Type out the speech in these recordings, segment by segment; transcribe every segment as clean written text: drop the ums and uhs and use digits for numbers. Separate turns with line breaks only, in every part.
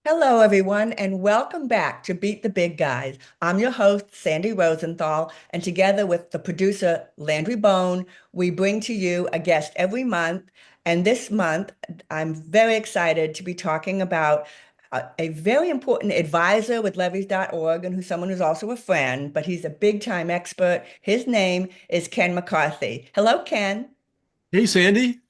Hello, everyone, and welcome back to Beat the Big Guys. I'm your host, Sandy Rosenthal, and together with the producer, Landry Bone, we bring to you a guest every month. And this month, I'm very excited to be talking about a very important advisor with levees.org and who's someone who's also a friend, but he's a big-time expert. His name is Ken McCarthy. Hello, Ken.
Hey, Sandy.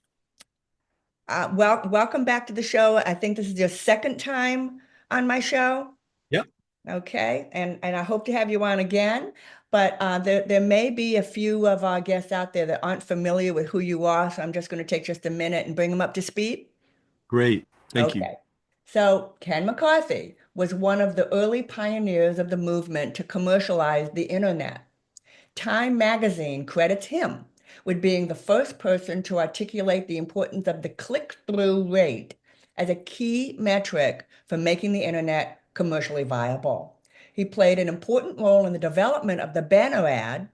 Welcome back to the show. I think this is your second time on my show.
Yep,
Okay, and I hope to have you on again. But there may be a few of our guests out there that aren't familiar with who you are, so I'm just going to take just a minute and bring them up to speed.
great. Thank you.
Okay. So Ken McCarthy was one of the early pioneers of the movement to commercialize the internet. Time magazine credits him with being the first person to articulate the importance of the click-through rate as a key metric for making the internet commercially viable. He played an important role in the development of the banner ad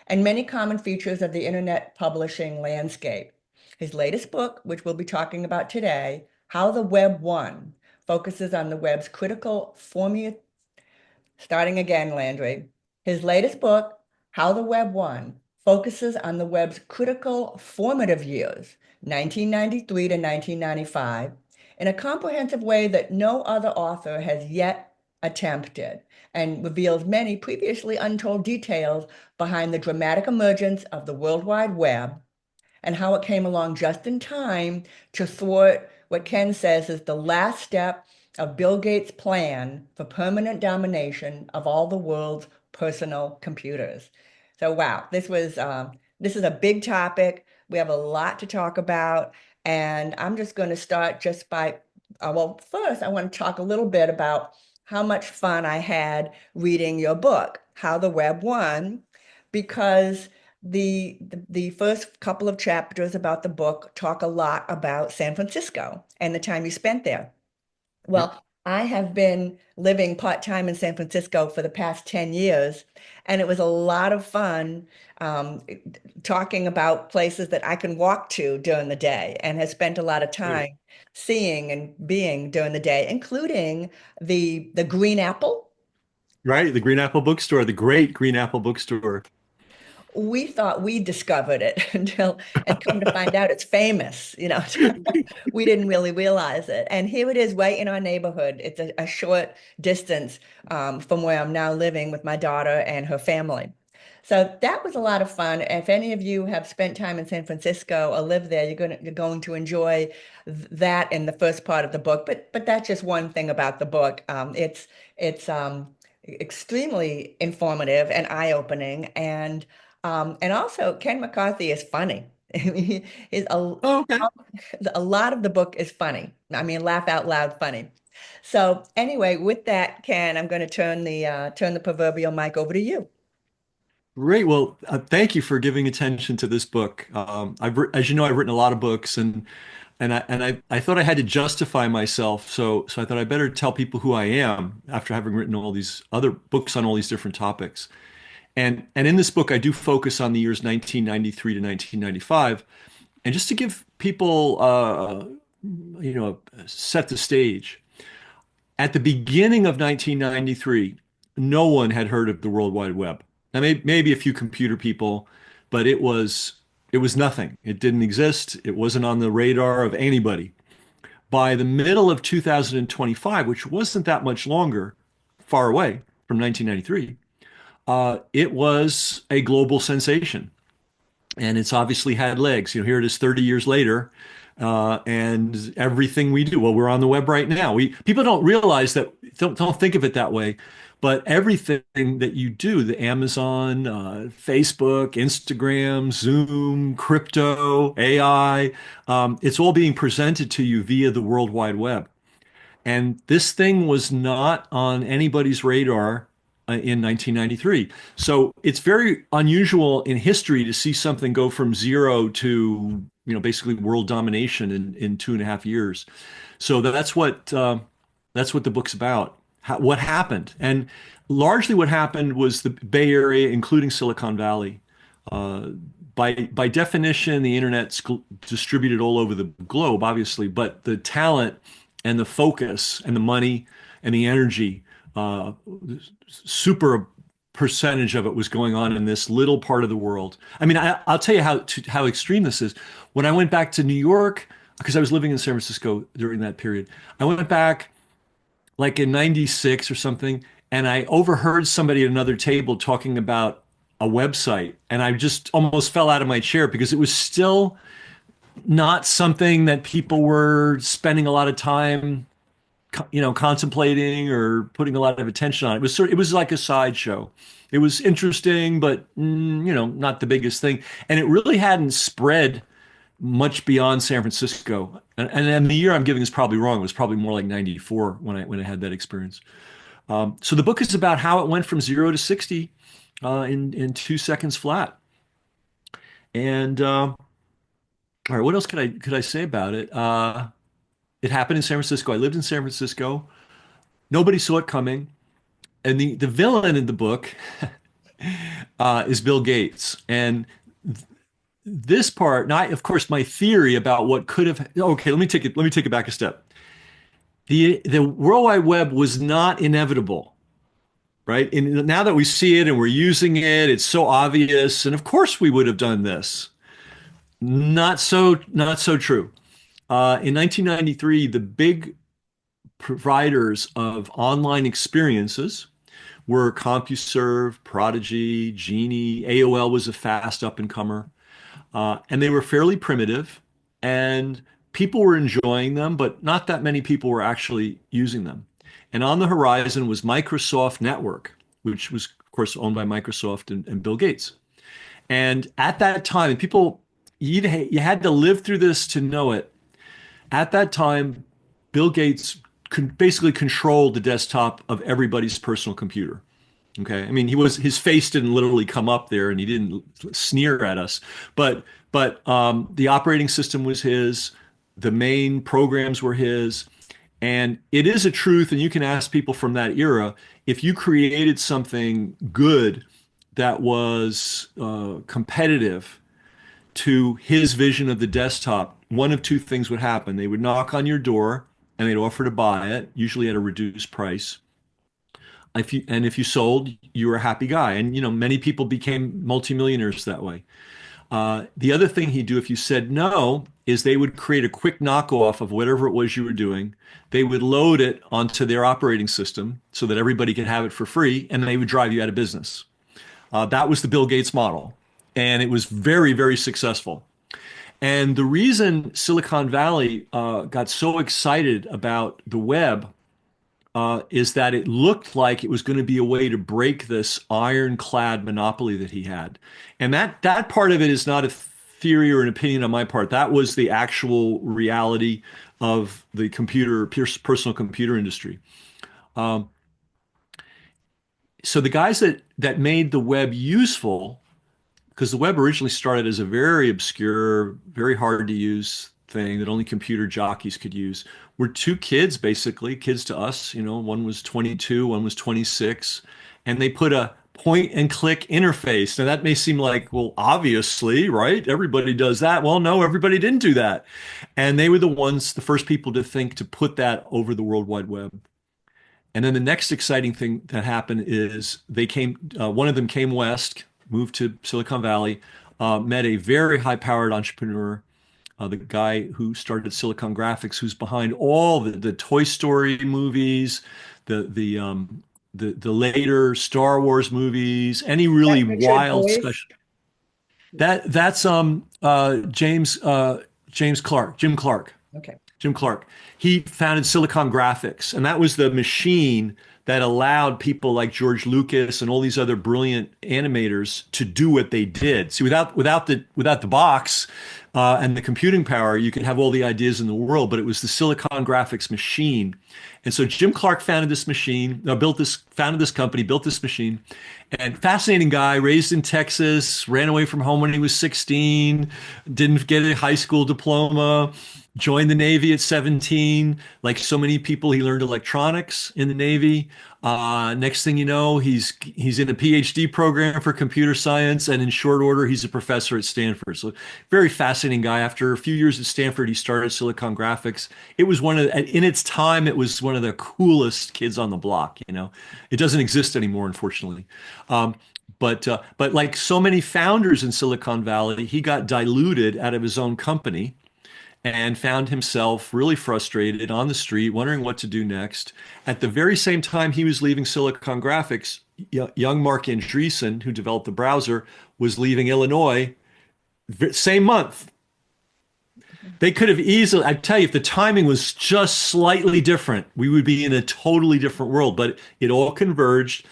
and many common features of the internet publishing landscape. His latest book, which we'll be talking about today, How the Web Won, focuses on the web's critical formula. Starting again, Landry. His latest book, How the Web Won, focuses on the web's critical formative years, 1993 to 1995, in a comprehensive way that no other author has yet attempted, and reveals many previously untold details behind the dramatic emergence of the World Wide Web and how it came along just in time to thwart what Ken says is the last step of Bill Gates' plan for permanent domination of all the world's personal computers. So, wow, this is a big topic. We have a lot to talk about, and I'm just going to start just by well, first, I want to talk a little bit about how much fun I had reading your book, How the Web Won, because the first couple of chapters about the book talk a lot about San Francisco and the time you spent there.
Yep.
Well, I have been living part-time in San Francisco for the past 10 years, and it was a lot of fun um, talking about places that I can walk to during the day and have spent a lot of
Great.
time seeing and being during the day, including the Green Apple.
Right, the Green Apple Bookstore, the great Green Apple Bookstore.
We thought we discovered it until, and come to find out it's famous. We didn't really realize it. And here it is right in our neighborhood. It's a short distance from where I'm now living with my daughter and her family. So that was a lot of fun. If any of you have spent time in San Francisco or live there, you're going to enjoy that in the first part of the book. But that's just one thing about the book. It's extremely informative and eye-opening, and also Ken McCarthy is funny. I mean, he's
Oh, okay.
a lot of the book is funny. I mean, laugh out loud funny. So anyway, with that, Ken, I'm going to turn the proverbial mic over to you.
Great. Well, thank you for giving attention to this book. As you know, I've written a lot of books, and I thought I had to justify myself. So I thought I better tell people who I am after having written all these other books on all these different topics. And in this book, I do focus on the years 1993 to 1995. And just to give people, set the stage. At the beginning of 1993, no one had heard of the World Wide Web. Now, maybe a few computer people, but it was nothing. It didn't exist. It wasn't on the radar of anybody. By the middle of 2025, which wasn't that much longer, far away from 1993, it was a global sensation, and it's obviously had legs. Here it is 30 years later, and everything we do, well, we're on the web right now. People don't realize that, don't think of it that way, but everything that you do, the Amazon, Facebook, Instagram, Zoom, crypto, AI, it's all being presented to you via the World Wide Web. And this thing was not on anybody's radar in 1993. So it's very unusual in history to see something go from zero to, basically world domination in 2.5 years. So that's what the book's about. What happened, and largely what happened was the Bay Area, including Silicon Valley. Uh, by definition, the internet's distributed all over the globe, obviously, but the talent and the focus and the money and the energy, uh, super percentage of it was going on in this little part of the world. I mean, I'll tell you how extreme this is. When I went back to New York, because I was living in San Francisco during that period, I went back like in 96 or something, and I overheard somebody at another table talking about a website, and I just almost fell out of my chair because it was still not something that people were spending a lot of time, contemplating or putting a lot of attention on. It was like a sideshow. It was interesting, but not the biggest thing. And it really hadn't spread much beyond San Francisco. And the year I'm giving is probably wrong. It was probably more like 94 when I had that experience. So the book is about how it went from 0 to 60 in 2 seconds flat. And all right, what else could I say about it? It happened in San Francisco. I lived in San Francisco. Nobody saw it coming. And the villain in the book is Bill Gates. And this part, now, of course, my theory about what could have. Okay, let me take it back a step. The World Wide Web was not inevitable, right? And now that we see it and we're using it, it's so obvious. And of course, we would have done this. Not so true. In 1993, the big providers of online experiences were CompuServe, Prodigy, Genie. AOL was a fast up and comer, and they were fairly primitive, and people were enjoying them, but not that many people were actually using them. And on the horizon was Microsoft Network, which was, of course, owned by Microsoft and Bill Gates. And at that time, and people, you had to live through this to know it. At that time, Bill Gates basically controlled the desktop of everybody's personal computer. Okay, I mean, his face didn't literally come up there, and he didn't sneer at us, but the operating system was his, the main programs were his, and it is a truth. And you can ask people from that era, if you created something good that was competitive to his vision of the desktop, one of two things would happen. They would knock on your door and they'd offer to buy it, usually at a reduced price. If you sold, you were a happy guy. And many people became multimillionaires that way. The other thing he'd do if you said no is they would create a quick knockoff of whatever it was you were doing. They would load it onto their operating system so that everybody could have it for free, and they would drive you out of business. That was the Bill Gates model, and it was very, very successful. And the reason Silicon Valley got so excited about the web is that it looked like it was going to be a way to break this ironclad monopoly that he had. And that part of it is not a theory or an opinion on my part. That was the actual reality of the personal computer industry. Um, so the guys that made the web useful, because the web originally started as a very obscure, very hard to use thing that only computer jockeys could use, were two kids, basically, kids to us. One was 22, one was 26, and they put a point and click interface. Now that may seem like, well, obviously, right? Everybody does that. Well, no, everybody didn't do that. And they were the first people to think to put that over the World Wide Web. And then the next exciting thing that happened is one of them came west, moved to Silicon Valley, met a very high-powered entrepreneur, the guy who started Silicon Graphics, who's behind all the Toy Story movies, the later Star Wars movies, any really
That Richard
wild
Boyce.
special. That's James Clark, Jim Clark.
Okay.
Jim Clark. He founded Silicon Graphics, and that was the machine that allowed people like George Lucas and all these other brilliant animators to do what they did. See, without the box and the computing power, you could have all the ideas in the world, but it was the Silicon Graphics machine. And so Jim Clark founded this machine, founded this company, built this machine, and fascinating guy, raised in Texas, ran away from home when he was 16, didn't get a high school diploma, joined the Navy at 17. Like so many people, he learned electronics in the Navy. Next thing you know, he's in a PhD program for computer science, and in short order, he's a professor at Stanford. So, very fascinating guy. After a few years at Stanford, he started Silicon Graphics. It was in its time, it was one of the coolest kids on the block. It doesn't exist anymore, unfortunately. Um, but like so many founders in Silicon Valley, he got diluted out of his own company and found himself really frustrated on the street, wondering what to do next. At the very same time he was leaving Silicon Graphics, young Mark Andreessen, who developed the browser, was leaving Illinois, same month. They could have easily, I tell you, if the timing was just slightly different, we would be in a totally different world. But it all converged.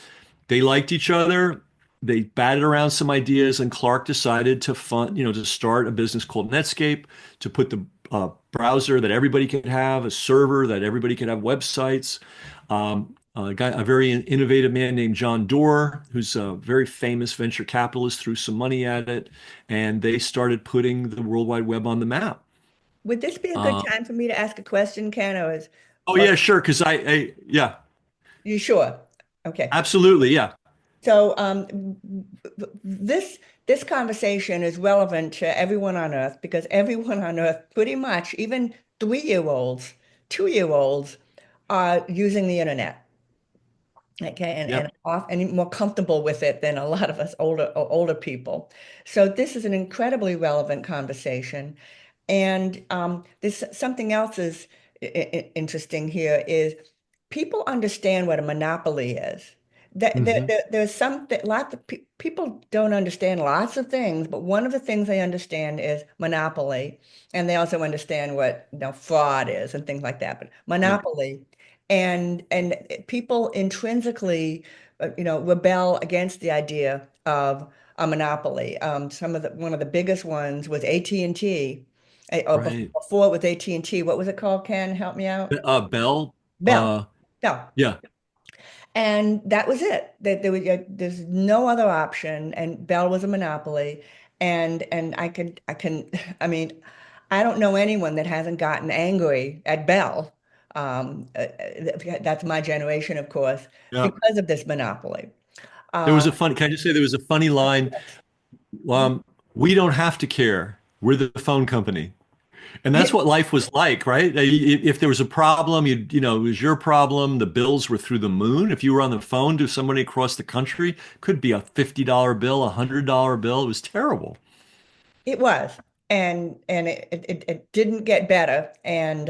They liked each other. They batted around some ideas, and Clark decided to start a business called Netscape, to put the browser that everybody could have, a server that everybody could have websites. A very innovative man named John Doerr, who's a very famous venture capitalist, threw some money at it, and they started putting the World Wide Web on the map.
Would this be a good
Uh,
time for me to ask a question, Ken,
oh
or
yeah, sure, because yeah,
you sure? Okay.
absolutely, yeah,
So this this conversation is relevant to everyone on Earth because everyone on Earth, pretty much, even 3-year-olds, 2-year-olds, are using the internet. Okay, and
yep.
off and more comfortable with it than a lot of us older people. So this is an incredibly relevant conversation. And this something else is interesting here is people understand what a monopoly is.
Hmm.
There's something lots of people don't understand lots of things, but one of the things they understand is monopoly, and they also understand what fraud is and things like that. But
Yep.
monopoly, and people intrinsically, rebel against the idea of a monopoly. One of the biggest ones was AT&T. Or
Right.
before it was AT&T, what was it called, Ken? Help me out.
Bell.
Bell. Bell.
Yeah.
And that was it. That there's no other option, and Bell was a monopoly. And I mean, I don't know anyone that hasn't gotten angry at Bell. That's my generation, of course,
Yeah.
because of this monopoly.
There
Uh,
was a funny, can I just say there was a funny line? We don't have to care. We're the phone company. And that's what life was like, right? If there was a problem, it was your problem. The bills were through the moon. If you were on the phone to somebody across the country, could be a $50 bill, $100 bill. It was terrible.
It was, and it didn't get better, and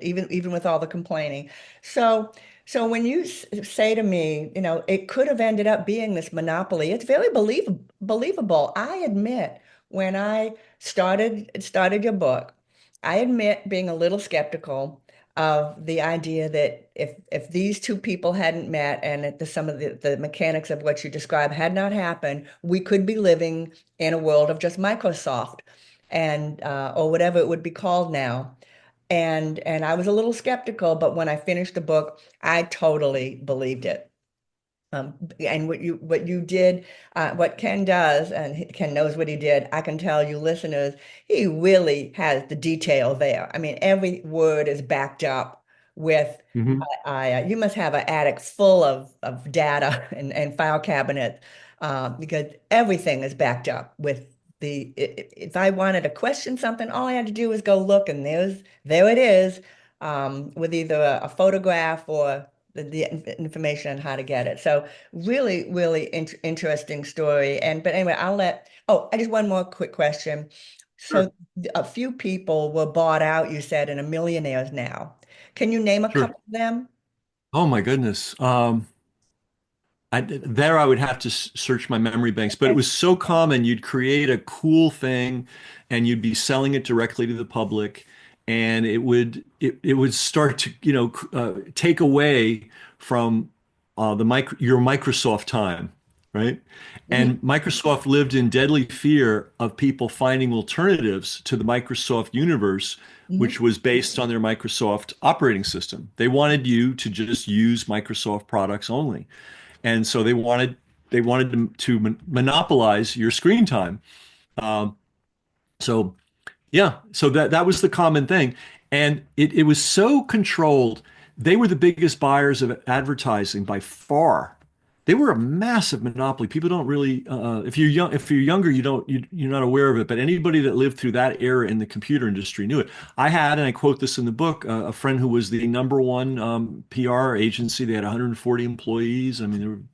even with all the complaining. So when you say to me, it could have ended up being this monopoly, it's very believable. I admit when I started your book, I admit being a little skeptical of the idea that if these two people hadn't met and if some of the mechanics of what you describe had not happened, we could be living in a world of just Microsoft and or whatever it would be called now. And I was a little skeptical, but when I finished the book, I totally believed it. And what you did, what Ken does, and Ken knows what he did. I can tell you, listeners, he really has the detail there. I mean, every word is backed up with.
Hmm.
You must have an attic full of data and file cabinet because everything is backed up with if I wanted to question something, all I had to do was go look, and there it is, with either a photograph or the information on how to get it. So really, really interesting story. But anyway, I just one more quick question.
Sure.
So a few people were bought out, you said, and are millionaires now. Can you name a
Sure.
couple of them?
Oh my goodness. I would have to search my memory banks, but it
Okay.
was so common. You'd create a cool thing and you'd be selling it directly to the public, and it would start to, take away from your Microsoft time, right?
Mhm,
And Microsoft lived in deadly fear of people finding alternatives to the Microsoft universe,
mhm.
which was based on their Microsoft operating system. They wanted you to just use Microsoft products only. And so they wanted to monopolize your screen time. Um, so yeah, so that was the common thing, and it was so controlled They were the biggest buyers of advertising by far. They were a massive monopoly. People don't really, if you're young, if you're younger, you're not aware of it. But anybody that lived through that era in the computer industry knew it. I had, and I quote this in the book, a friend who was the number one PR agency. They had 140 employees. I mean,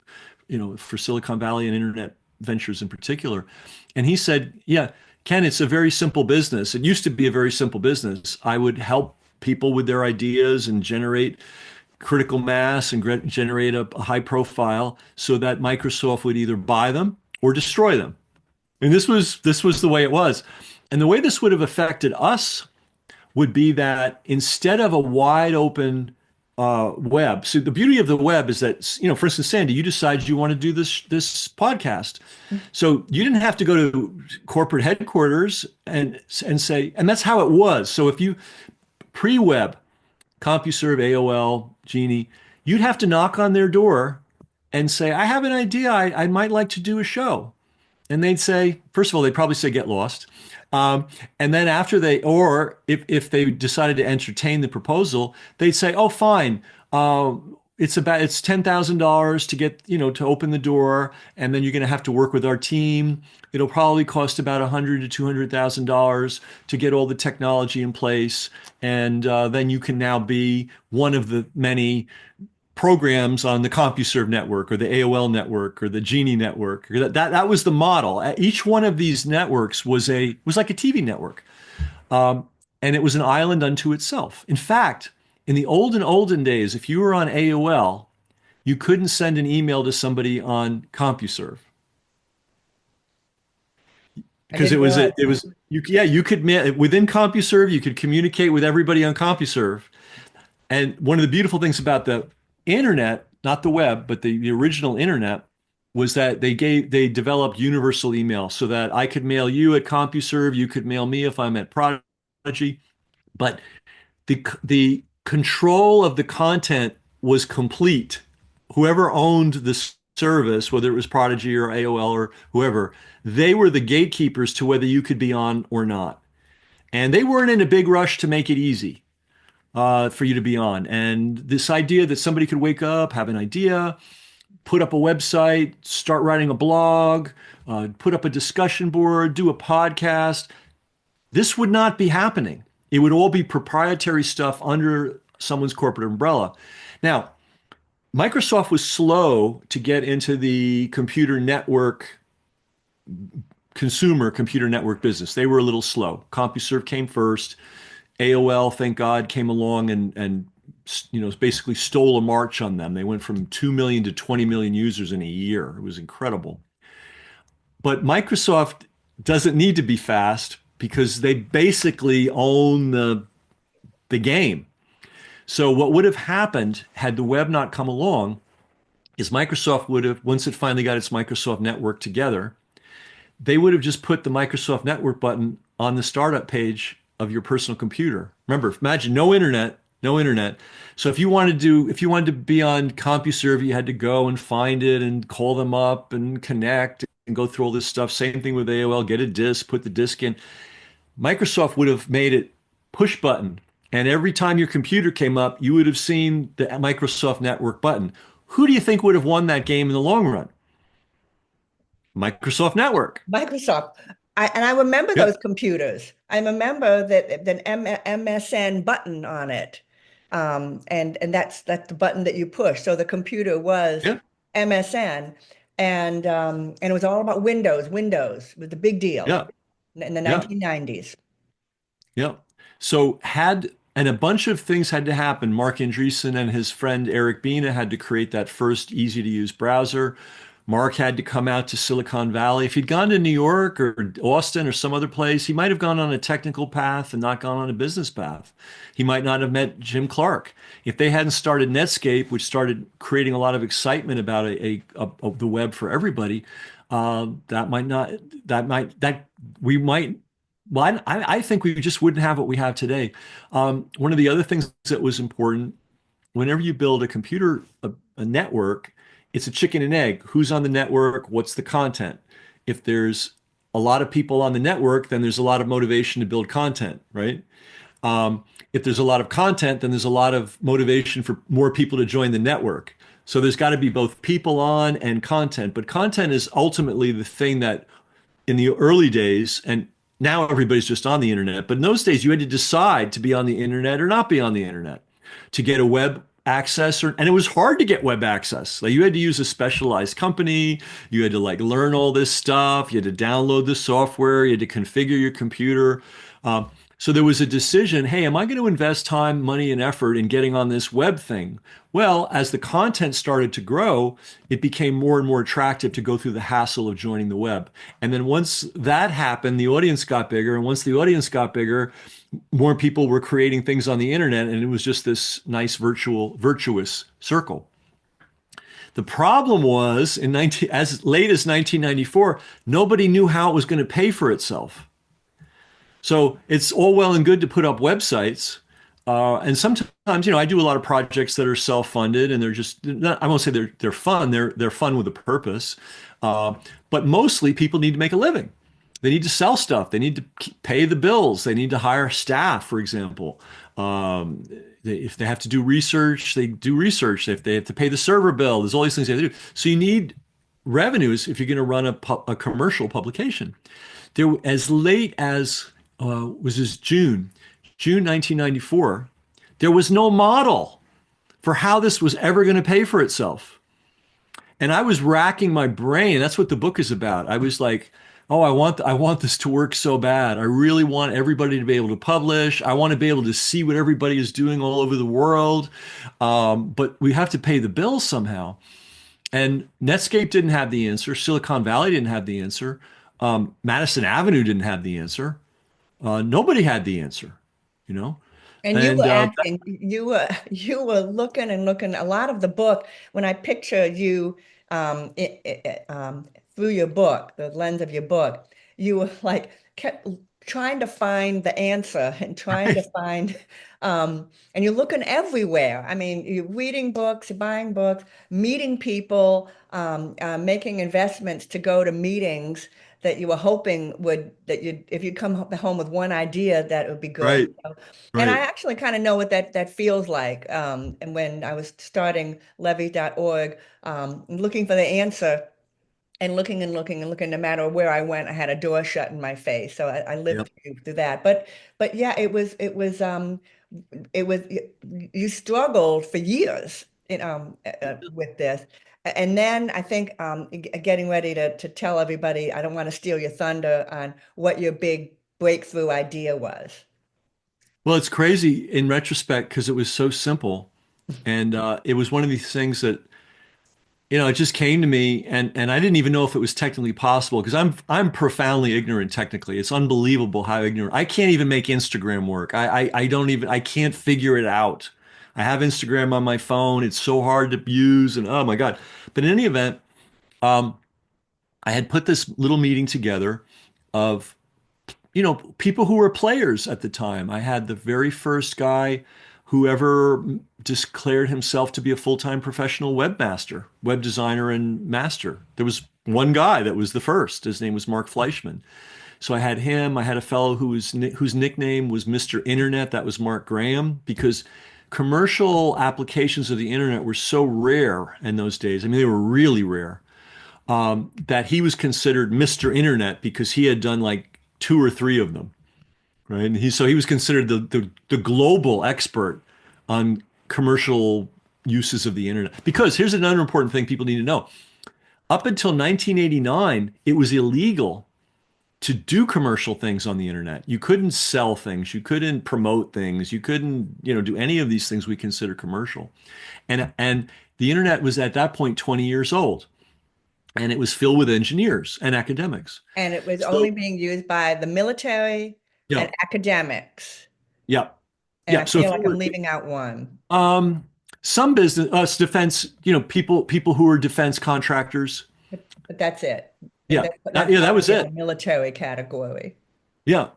they were, for Silicon Valley and internet ventures in particular. And he said, "Yeah, Ken, it's a very simple business. It used to be a very simple business. I would help people with their ideas and generate critical mass and generate a high profile so that Microsoft would either buy them or destroy them." And this was the way it was. And the way this would have affected us would be that instead of a wide open web, so the beauty of the web is that, for instance, Sandy, you decided you want to do this podcast. So you didn't have to go to corporate headquarters and say, and that's how it was. So if you pre-web, CompuServe, AOL, Genie, you'd have to knock on their door and say, "I have an idea. I might like to do a show." And they'd say, first of all, they'd probably say, "Get lost." And then after or if they decided to entertain the proposal, they'd say, "Oh, fine. It's $10,000 to get, to open the door, and then you're going to have to work with our team. It'll probably cost about $100 to $200,000 to get all the technology in place, and then you can now be one of the many programs on the CompuServe network or the AOL network or the Genie network." That was the model. Each one of these networks was like a TV network, and it was an island unto itself. In fact, in the olden days, if you were on AOL, you couldn't send an email to somebody on CompuServe
I
because
didn't realize
it
that.
was you could within CompuServe you could communicate with everybody on CompuServe. And one of the beautiful things about the internet, not the web, but the original internet, was that they developed universal email so that I could mail you at CompuServe, you could mail me if I'm at Prodigy, but the control of the content was complete. Whoever owned the service, whether it was Prodigy or AOL or whoever, they were the gatekeepers to whether you could be on or not. And they weren't in a big rush to make it easy for you to be on. And this idea that somebody could wake up, have an idea, put up a website, start writing a blog, put up a discussion board, do a podcast, this would not be happening. It would all be proprietary stuff under someone's corporate umbrella. Now, Microsoft was slow to get into the consumer computer network business. They were a little slow. CompuServe came first. AOL, thank God, came along and basically stole a march on them. They went from 2 million to 20 million users in a year. It was incredible. But Microsoft doesn't need to be fast because they basically own the game. So what would have happened had the web not come along is Microsoft would have, once it finally got its Microsoft network together, they would have just put the Microsoft network button on the startup page of your personal computer. Remember, imagine no internet, no internet. So if you wanted to be on CompuServe, you had to go and find it and call them up and connect and go through all this stuff. Same thing with AOL, get a disk, put the disk in. Microsoft would have made it push button. And every time your computer came up, you would have seen the Microsoft network button. Who do you think would have won that game in the long run? Microsoft Network.
Microsoft. And I remember those
Yep.
computers. I remember that the MSN button on it. And that's the button that you push. So the computer was
Yep.
MSN, and it was all about Windows was the big deal
Yep.
in the
Yep.
1990s.
Yep. And a bunch of things had to happen. Mark Andreessen and his friend Eric Bina had to create that first easy to use browser. Mark had to come out to Silicon Valley. If he'd gone to New York or Austin or some other place, he might have gone on a technical path and not gone on a business path. He might not have met Jim Clark. If they hadn't started Netscape, which started creating a lot of excitement about the web for everybody, that might not, that might, that we might, well, I think we just wouldn't have what we have today. One of the other things that was important, whenever you build a computer, a network, it's a chicken and egg. Who's on the network? What's the content? If there's a lot of people on the network, then there's a lot of motivation to build content, right? If there's a lot of content, then there's a lot of motivation for more people to join the network. So there's got to be both people on and content. But content is ultimately the thing that in the early days, and now everybody's just on the internet, but in those days you had to decide to be on the internet or not be on the internet to get a web access and it was hard to get web access. Like you had to use a specialized company, you had to like learn all this stuff, you had to download the software, you had to configure your computer. So there was a decision, hey, am I going to invest time, money, and effort in getting on this web thing? Well, as the content started to grow, it became more and more attractive to go through the hassle of joining the web. And then once that happened, the audience got bigger. And once the audience got bigger, more people were creating things on the internet. And it was just this nice virtuous circle. The problem was as late as 1994, nobody knew how it was going to pay for itself. So it's all well and good to put up websites. And sometimes, I do a lot of projects that are self-funded and they're just, I won't say they're fun. They're fun with a purpose. But mostly people need to make a living. They need to sell stuff. They need to pay the bills. They need to hire staff, for example. If they have to do research, they do research. If they have to pay the server bill, there's all these things they have to do. So you need revenues if you're going to run a commercial publication. There, as late as was this June 1994, there was no model for how this was ever going to pay for itself. And I was racking my brain. That's what the book is about. I was like, oh, I want this to work so bad. I really want everybody to be able to publish. I want to be able to see what everybody is doing all over the world. But we have to pay the bills somehow. And Netscape didn't have the answer. Silicon Valley didn't have the answer. Madison Avenue didn't have the answer. Nobody had the answer, you know?
And you
And
were asking, you were looking and looking. A lot of the book, when I picture you through your book, the lens of your book, you were like kept trying to find the answer and trying to find, and you're looking everywhere. I mean, you're reading books, you're buying books, meeting people, making investments to go to meetings that you were hoping would that you if you come home with one idea that would be good.
right,
So, and I
right.
actually kind of know what that feels like. And when I was starting levy.org, looking for the answer and looking and looking and looking, no matter where I went, I had a door shut in my face. So I lived
Yep.
through that. But yeah, it was you struggled for years, with this. And then I think getting ready to tell everybody, I don't want to steal your thunder on what your big breakthrough idea was.
Well, it's crazy in retrospect because it was so simple. And it was one of these things that, it just came to me and I didn't even know if it was technically possible because I'm profoundly ignorant technically. It's unbelievable how ignorant. I can't even make Instagram work. I don't even I can't figure it out. I have Instagram on my phone. It's so hard to use and oh my God. But in any event, um, I had put this little meeting together of people who were players at the time. I had the very first guy who ever declared himself to be a full-time professional webmaster, web designer and master. There was one guy that was the first. His name was Mark Fleischman. So I had him. I had a fellow whose nickname was Mr. Internet. That was Mark Graham because commercial applications of the internet were so rare in those days. I mean, they were really rare that he was considered Mr. Internet because he had done like two or three of them, right? And he was considered the global expert on commercial uses of the internet. Because here's another important thing people need to know. Up until 1989, it was illegal to do commercial things on the internet. You couldn't sell things, you couldn't promote things, you couldn't, do any of these things we consider commercial. And the internet was at that point 20 years old and it was filled with engineers and academics.
And it was
So,
only being used by the military
yeah,
and academics.
yeah,
And
yeah.
I
So
feel
if you
like I'm
were,
leaving out one.
some business, us defense, people who are defense contractors.
But that's it.
Yeah,
That's
yeah, that
probably
was
in the
it.
military category.
Yeah.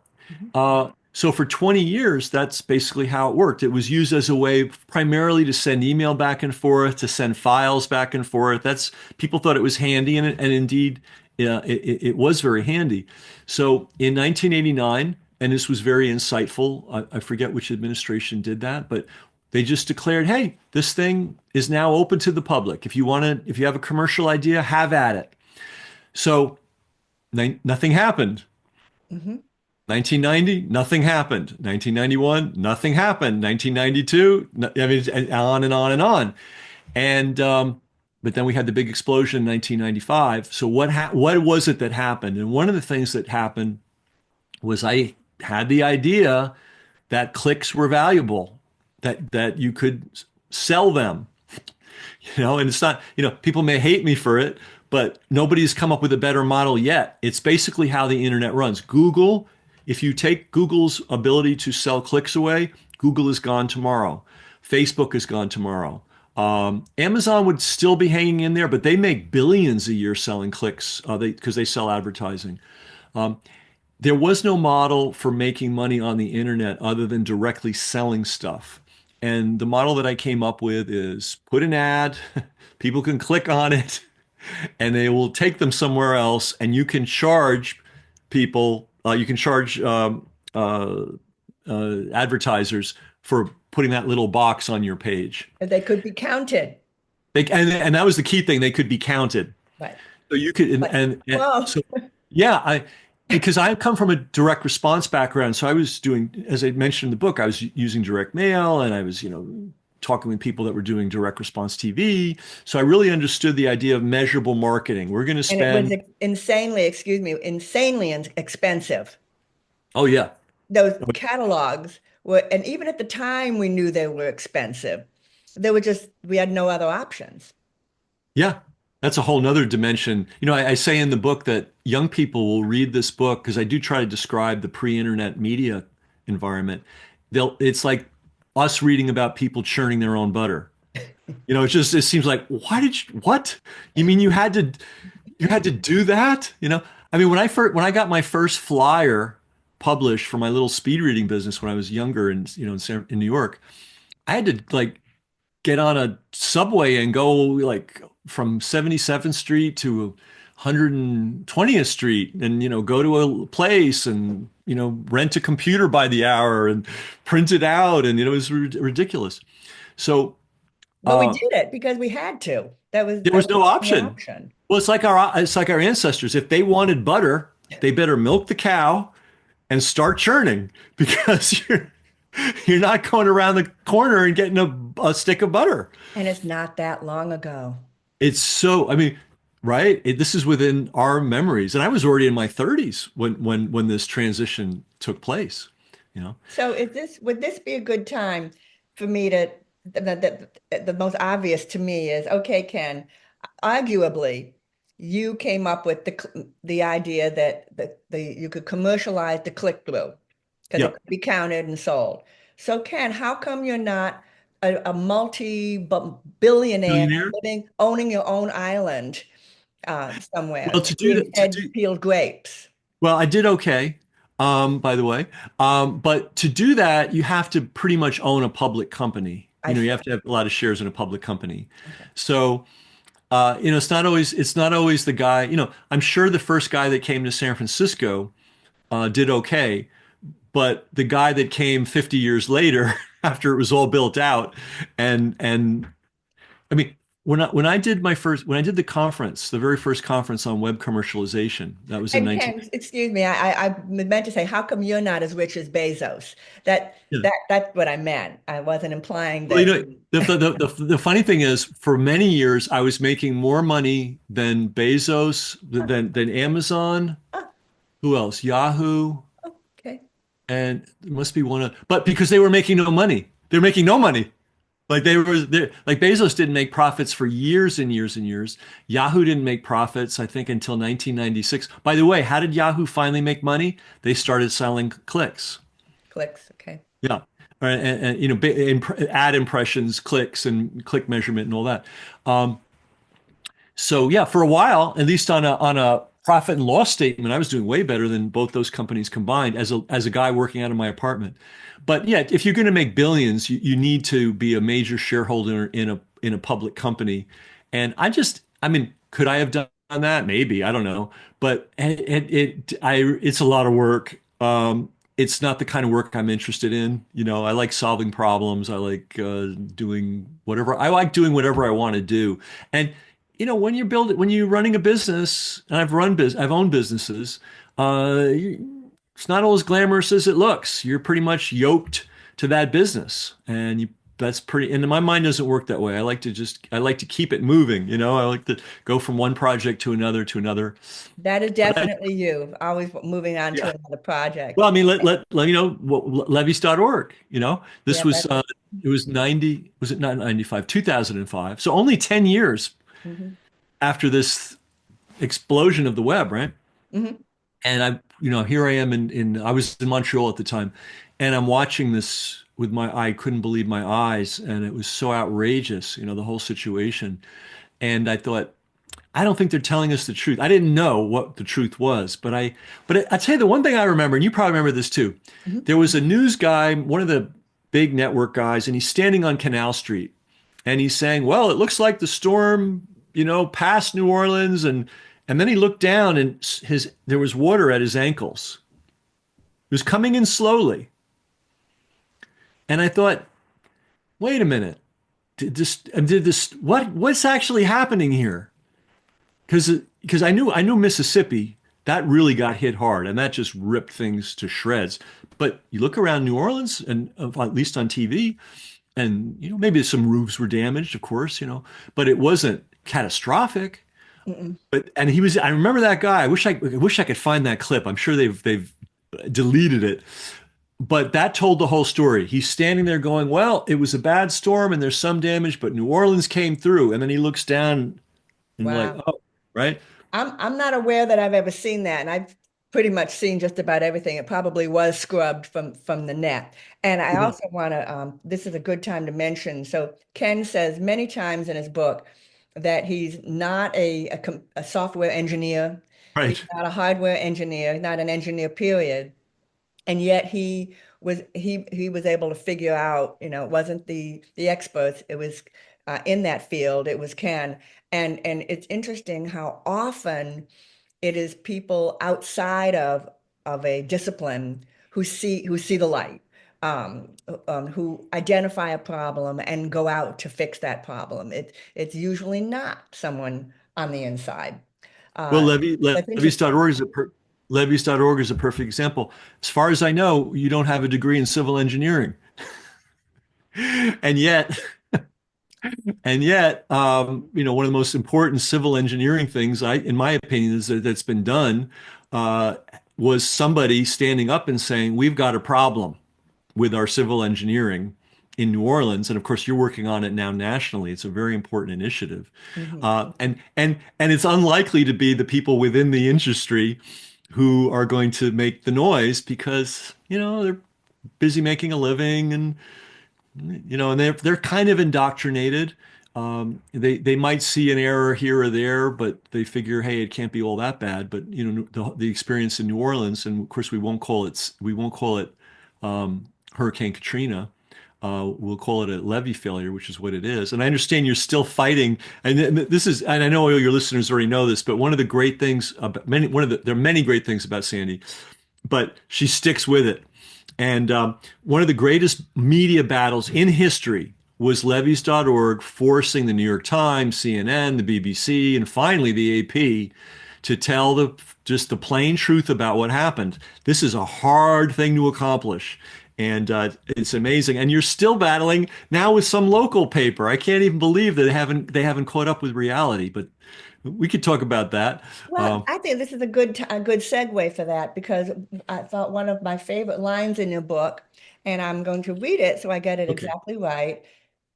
Mhm.
So for 20 years, that's basically how it worked. It was used as a way primarily to send email back and forth, to send files back and forth. That's people thought it was handy, and indeed, it was very handy. So in 1989, and this was very insightful. I forget which administration did that, but they just declared, hey, this thing is now open to the public. If you want to, if you have a commercial idea, have at it. So nothing happened.
Hmm.
1990, nothing happened. 1991, nothing happened. 1992, I mean, and on and on and on. And but then we had the big explosion in 1995. So what was it that happened? And one of the things that happened was I had the idea that clicks were valuable, that you could sell them, and it's not, people may hate me for it, but nobody's come up with a better model yet. It's basically how the internet runs. Google, if you take Google's ability to sell clicks away, Google is gone tomorrow. Facebook is gone tomorrow. Amazon would still be hanging in there, but they make billions a year selling clicks because they sell advertising. There was no model for making money on the internet other than directly selling stuff. And the model that I came up with is put an ad, people can click on it, and they will take them somewhere else, and you can charge people, you can charge advertisers for putting that little box on your page.
They could be counted.
And that was the key thing, they could be counted.
Right.
So you could,
But,
and
whoa.
so yeah, because I come from a direct response background, so I was doing, as I mentioned in the book, I was using direct mail, and I was, talking with people that were doing direct response TV. So I really understood the idea of measurable marketing. We're going to
And it was
spend,
insanely, excuse me, insanely expensive.
oh yeah,
Those catalogs were, and even at the time we knew they were expensive. We had no other options.
yeah, that's a whole nother dimension. I say in the book that young people will read this book because I do try to describe the pre-internet media environment. It's like us reading about people churning their own butter. It seems like, what? You mean you had to do that? I mean, when I got my first flyer published for my little speed reading business when I was younger in New York, I had to like get on a subway and go like from 77th Street to 120th Street and go to a place and rent a computer by the hour and print it out, and it was ridiculous. So
But we
uh,
did it because we had to.
there
That
was
was
no
the only
option.
option.
Well, it's like our ancestors. If they wanted butter, they better milk the cow and start churning because you're not going around the corner and getting a stick of butter.
And it's not that long ago.
I mean, right? This is within our memories, and I was already in my 30s when this transition took place. You know,
So would this be a good time for me to, the most obvious to me is, okay, Ken, arguably, you came up with the idea that you could commercialize the click-through because it
yeah,
could be counted and sold. So Ken, how come you're not a multi-billionaire
billionaire.
owning your own island somewhere,
Well, to do
being
that, to
fed
do
peeled grapes?
well, I did okay. By the way, but to do that, you have to pretty much own a public company.
I
You
see.
have to have a lot of shares in a public company.
Okay.
So, it's not always the guy. I'm sure the first guy that came to San Francisco did okay, but the guy that came 50 years later, after it was all built out, and I mean, when I did the conference, the very first conference on web commercialization, that was in
And
19.
Ken, excuse me, I meant to say, how come you're not as rich as Bezos? That
Yeah.
that's what I meant. I wasn't implying
Well,
that.
the funny thing is, for many years, I was making more money than Bezos, than Amazon.
Oh,
Who else? Yahoo,
oh, okay.
and there must be one of, but because they were making no money, they're making no money. Like Bezos didn't make profits for years and years and years. Yahoo didn't make profits, I think, until 1996. By the way, how did Yahoo finally make money? They started selling clicks.
Clicks. Okay.
Yeah. And ad impressions, clicks, and click measurement and all that. Um, so yeah, for a while, at least on a profit and loss statement, I was doing way better than both those companies combined as a guy working out of my apartment. But yeah, if you're going to make billions, you need to be a major shareholder in a public company. And I mean, could I have done that? Maybe, I don't know. But it's a lot of work. it's not the kind of work I'm interested in. I like solving problems. I like doing whatever I want to do. And when you're running a business, and I've owned businesses. It's not all as glamorous as it looks. You're pretty much yoked to that business, and that's pretty. And my mind doesn't work that way. I like to keep it moving. I like to go from one project to another to another.
That is
But
definitely you, always moving on to
yeah.
another project.
Well, I mean, let me know levies.org. This
Yeah,
was
that's
it was 90, was it not 95, 2005. So only 10 years
hmm
after this explosion of the web, right?
hmm
And here I am I was in Montreal at the time, and I'm watching this with I couldn't believe my eyes, and it was so outrageous, the whole situation. And I thought, I don't think they're telling us the truth. I didn't know what the truth was, but I tell you the one thing I remember, and you probably remember this too.
hmm
There was a news guy, one of the big network guys, and he's standing on Canal Street, and he's saying, "Well, it looks like the storm, passed New Orleans," and then he looked down, and there was water at his ankles. It was coming in slowly, and I thought, "Wait a minute, what's actually happening here?" Because I knew Mississippi that really got hit hard and that just ripped things to shreds. But you look around New Orleans and at least on TV, and maybe some roofs were damaged, of course, but it wasn't catastrophic.
Mm-mm.
And I remember that guy. I wish I could find that clip. I'm sure they've deleted it. But that told the whole story. He's standing there going, "Well, it was a bad storm and there's some damage, but New Orleans came through." And then he looks down and like,
Wow.
"Oh, right."
I'm not aware that I've ever seen that, and I've pretty much seen just about everything. It probably was scrubbed from the net. And I
Yeah.
also want to, this is a good time to mention. So Ken says many times in his book that he's not a software engineer. He's
Right.
not a hardware engineer, not an engineer, period. And yet he was able to figure out, it wasn't the experts, it was in that field, it was Ken. And it's interesting how often it is people outside of a discipline who see the light, who identify a problem and go out to fix that problem. It's usually not someone on the inside.
Well,
Uh, that's interesting.
Levies.org is a perfect example. As far as I know, you don't have a degree in civil engineering, and yet, one of the most important civil engineering things, in my opinion, that's been done, uh, was somebody standing up and saying, "We've got a problem with our civil engineering in New Orleans," and of course, you're working on it now nationally. It's a very important initiative,
Mhm.
and it's unlikely to be the people within the industry who are going to make the noise because they're busy making a living, and they're kind of indoctrinated. They might see an error here or there, but they figure, hey, it can't be all that bad. But the experience in New Orleans, and of course we won't call it Hurricane Katrina. We'll call it a levee failure, which is what it is. And I understand you're still fighting. And I know all your listeners already know this, but one of the great things about there are many great things about Sandy, but she sticks with it. And one of the greatest media battles in history was levees.org forcing the New York Times, CNN, the BBC, and finally the AP to tell just the plain truth about what happened. This is a hard thing to accomplish. And it's amazing. And you're still battling now with some local paper. I can't even believe that they haven't caught up with reality. But we could talk about that.
Well, I think this is a good segue for that because I thought one of my favorite lines in your book, and I'm going to read it so I get it
Okay,
exactly right,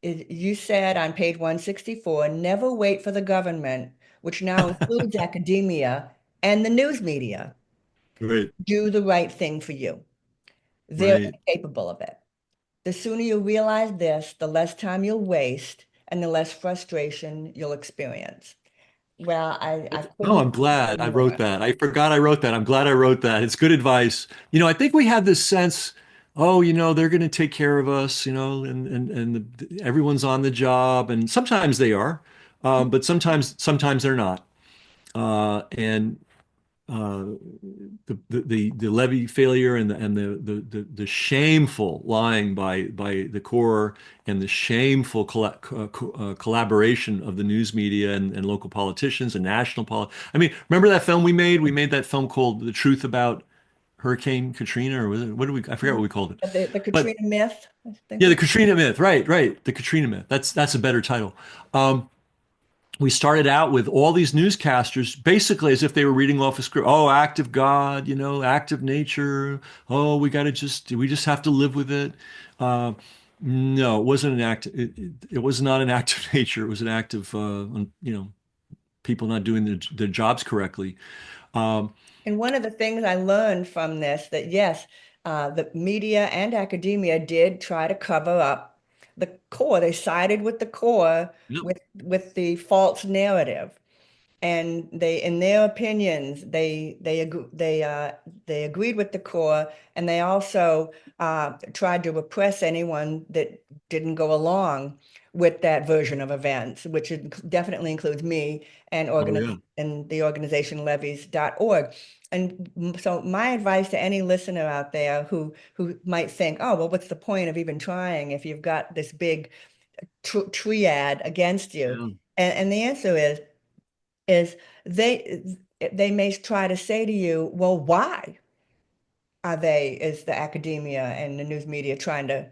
is you said on page 164, never wait for the government, which now includes academia and the news media,
great,
do the right thing for you. They're
right.
incapable of it. The sooner you realize this, the less time you'll waste and the less frustration you'll experience. Well, I
Oh,
couldn't
I'm glad
agree
I wrote
more.
that. I forgot I wrote that. I'm glad I wrote that. It's good advice. I think we have this sense, oh, they're going to take care of us, and everyone's on the job, and sometimes they are, but sometimes they're not. And uh, the levee failure and the shameful lying by the core and the shameful collaboration of the news media and local politicians and I mean, remember that film we made? We made that film called The Truth About Hurricane Katrina, or was it, what did we? I forget what we called it.
The
But
Katrina myth, I think
yeah,
we.
the Katrina myth, right, right, the Katrina myth. That's a better title. Um, we started out with all these newscasters basically as if they were reading off a script. Oh, act of God, act of nature. Oh, we just have to live with it. Uh, no, it wasn't an act. It was not an act of nature. It was an act of, people not doing their jobs correctly. Um,
And one of the things I learned from this that yes, the media and academia did try to cover up the core. They sided with the core
yep,
with the false narrative. And they, in their opinions, they agreed with the core, and they also tried to repress anyone that didn't go along with that version of events, which definitely includes me and
oh yeah,
the organization levies.org. And so my advice to any listener out there who might think, oh, well, what's the point of even trying if you've got this big triad against you?
yeah,
And the answer is they may try to say to you, well, why is the academia and the news media trying to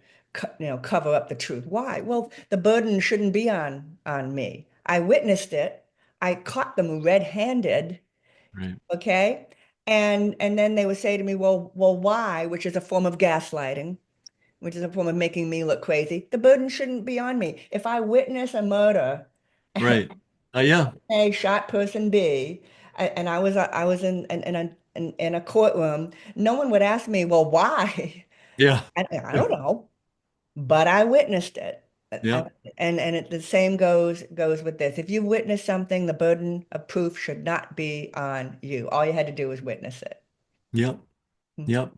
cover up the truth? Why? Well, the burden shouldn't be on me. I witnessed it. I caught them red-handed,
right,
okay? And then they would say to me, well, why? Which is a form of gaslighting, which is a form of making me look crazy. The burden shouldn't be on me. If I witness a murder,
right. Yeah,
A shot person B, and I was in a courtroom. No one would ask me, well, why?
yeah,
I don't know, but I witnessed it.
yeah,
The same goes with this. If you witness something, the burden of proof should not be on you. All you had to do was witness it.
yep, yep.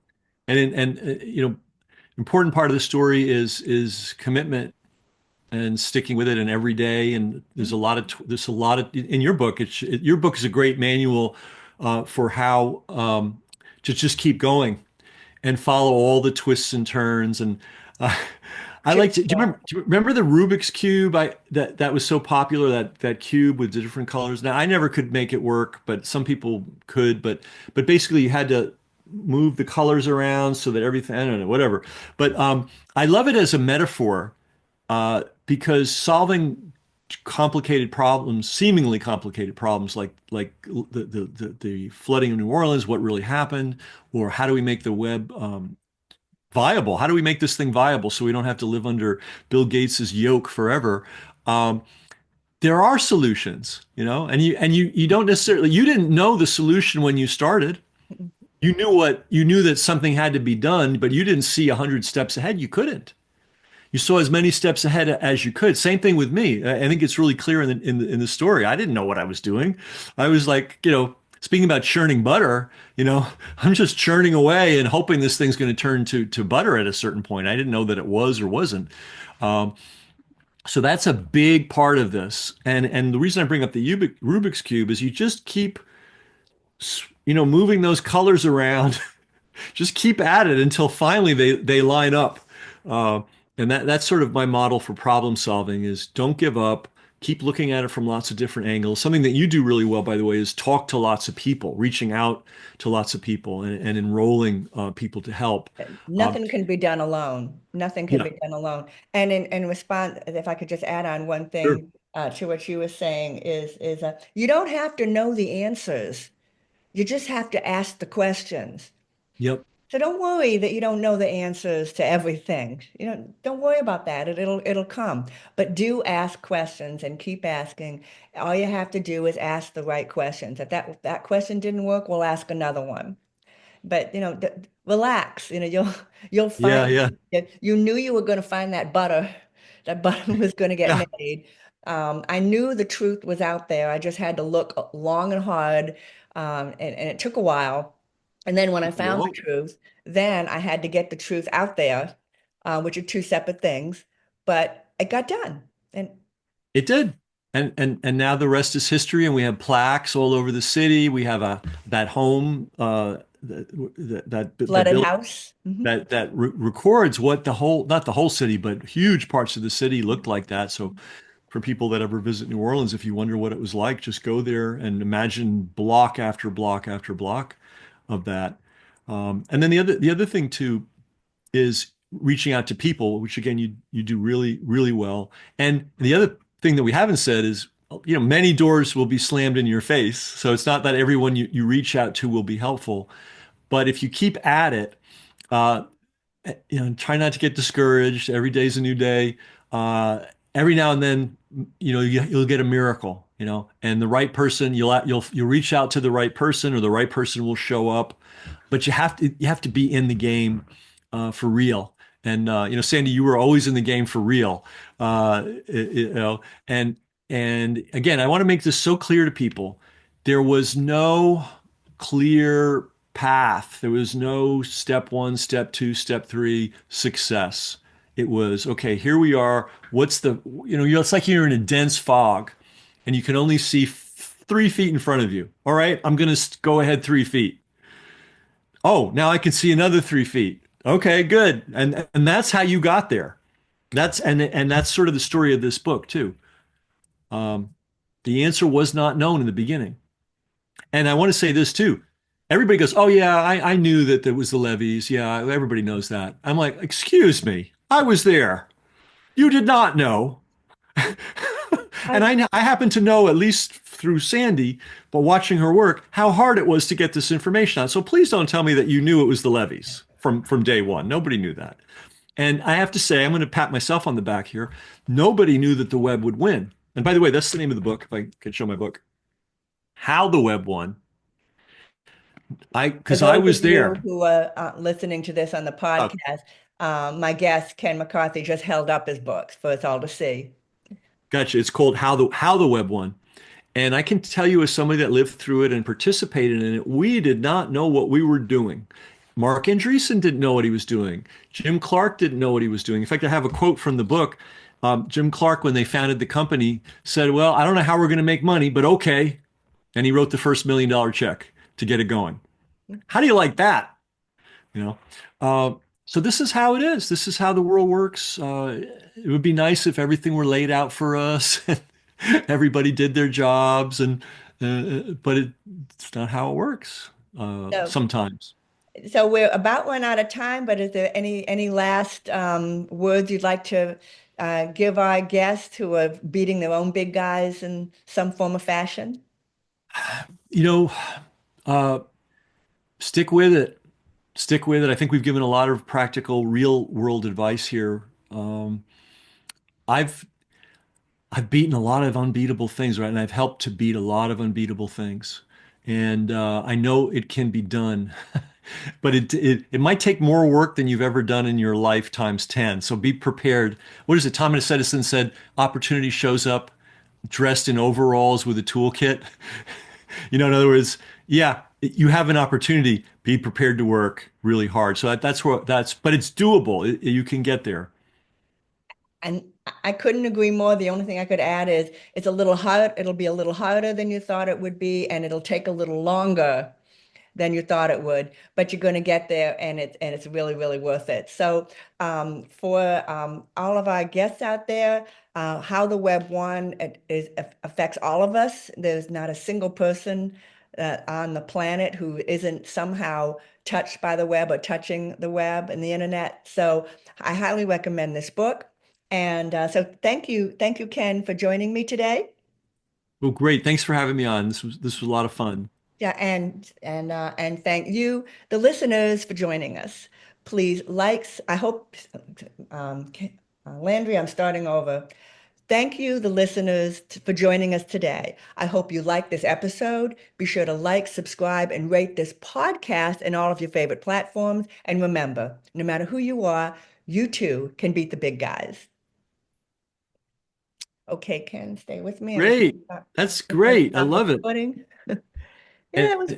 Important part of the story is commitment and sticking with it and every day. And there's a lot of in your book. Your book is a great manual for how to just keep going and follow all the twists and turns. And uh, I like to.
Jigsaw.
Do you remember the Rubik's cube? That was so popular, that cube with the different colors. Now I never could make it work, but some people could. But basically, you had to move the colors around so that everything. I don't know, whatever. But I love it as a metaphor because solving complicated problems, seemingly complicated problems, like the flooding of New Orleans, what really happened, or how do we make the web viable? How do we make this thing viable so we don't have to live under Bill Gates's yoke forever? Um, there are solutions, and you don't necessarily you didn't know the solution when you started. You knew that something had to be done, but you didn't see 100 steps ahead. You couldn't. You saw as many steps ahead as you could. Same thing with me. I think it's really clear in the story. I didn't know what I was doing. I was like, speaking about churning butter, I'm just churning away and hoping this thing's going to turn to butter at a certain point. I didn't know that it was or wasn't. Um, so that's a big part of this. And the reason I bring up the Rubik's cube is you just keep, moving those colors around. Just keep at it until finally they line up. Uh, and that's sort of my model for problem solving is don't give up. Keep looking at it from lots of different angles. Something that you do really well, by the way, is talk to lots of people, reaching out to lots of people and enrolling people to help. Um,
Nothing can be done alone. Nothing can
yeah,
be done alone. And in response, if I could just add on one
sure.
thing to what you were saying is you don't have to know the answers. You just have to ask the questions.
Yep.
So don't worry that you don't know the answers to everything. Don't worry about that. It'll come. But do ask questions and keep asking. All you have to do is ask the right questions. If that question didn't work, we'll ask another one. But relax. You'll
Yeah.
find
Yeah.
you knew you were going to find that butter. That butter was going to get
Yeah.
made. I knew the truth was out there. I just had to look long and hard, and it took a while. And then when I found the
Well,
truth, then I had to get the truth out there, which are two separate things. But it got done. And
it did. and now the rest is history, and we have plaques all over the city. We have a that home that
Flooded
building
house.
that re records what the whole, not the whole city, but huge parts of the city looked like that. So for people that ever visit New Orleans, if you wonder what it was like, just go there and imagine block after block after block of that. And then the other thing too is reaching out to people, which again you do really really well. And the other thing that we haven't said is, many doors will be slammed in your face. So it's not that everyone you reach out to will be helpful, but if you keep at it, uh, try not to get discouraged. Every day's a new day. Uh, every now and then, you'll get a miracle, and the right person, you'll reach out to the right person, or the right person will show up. But you have to be in the game for real. And Sandy, you were always in the game for real. You know, and and again, I want to make this so clear to people. There was no clear path. There was no step one, step two, step three success. It was, okay, here we are. It's like you're in a dense fog and you can only see 3 feet in front of you. All right, I'm going to go ahead 3 feet. Oh, now I can see another 3 feet. Okay, good. And that's how you got there. And that's sort of the story of this book too. Um, the answer was not known in the beginning. And I want to say this too. Everybody goes, "Oh yeah, I knew that there was the levees. Yeah, everybody knows that." I'm like, "Excuse me, I was there. You did not know." And
I
I happen to know, at least through Sandy, but watching her work, how hard it was to get this information out. So please don't tell me that you knew it was the levees from day one. Nobody knew that. And I have to say, I'm going to pat myself on the back here. Nobody knew that the web would win. And by the way, that's the name of the book. If I could show my book, How the Web Won.
For
Because I
those of
was
you
there.
who are listening to this on the
Uh,
podcast, my guest, Ken McCarthy, just held up his books for us all to see.
Gotcha. It's called How the Web Won. And I can tell you, as somebody that lived through it and participated in it, we did not know what we were doing. Mark Andreessen didn't know what he was doing. Jim Clark didn't know what he was doing. In fact, I have a quote from the book. Jim Clark, when they founded the company, said, "Well, I don't know how we're going to make money, but okay." And he wrote the first $1 million check to get it going. How do you like that? You know? Uh, so this is how it is. This is how the world works. It would be nice if everything were laid out for us. Everybody did their jobs, but it's not how it works
So,
sometimes.
so we're about run out of time, but is there any last words you'd like to give our guests who are beating their own big guys in some form of fashion?
You know, uh, stick with it. Stick with it. I think we've given a lot of practical, real world advice here. I've I've beaten a lot of unbeatable things, right? And I've helped to beat a lot of unbeatable things. And I know it can be done, but it might take more work than you've ever done in your life times 10. So be prepared. What is it? Thomas Edison said, opportunity shows up dressed in overalls with a toolkit. In other words, yeah, you have an opportunity. Be prepared to work really hard. So but it's doable. You can get there.
And I couldn't agree more. The only thing I could add is it's a little hard. It'll be a little harder than you thought it would be, and it'll take a little longer than you thought it would, but you're going to get there, and it's really really worth it. So for all of our guests out there, how the web won affects all of us. There's not a single person on the planet who isn't somehow touched by the web or touching the web and the internet. So I highly recommend this book. And so thank you, Ken, for joining me today.
Well, great. Thanks for having me on. This was a lot of fun.
Yeah, and thank you, the listeners, for joining us. Please likes. I hope, Landry, I'm starting over. Thank you, the listeners, for joining us today. I hope you like this episode. Be sure to like, subscribe, and rate this podcast in all of your favorite platforms. And remember, no matter who you are, you too can beat the big guys. Okay, Ken, stay with me.
Great. That's
I'm gonna
great. I
stop
love it.
recording. Yeah,
And
it was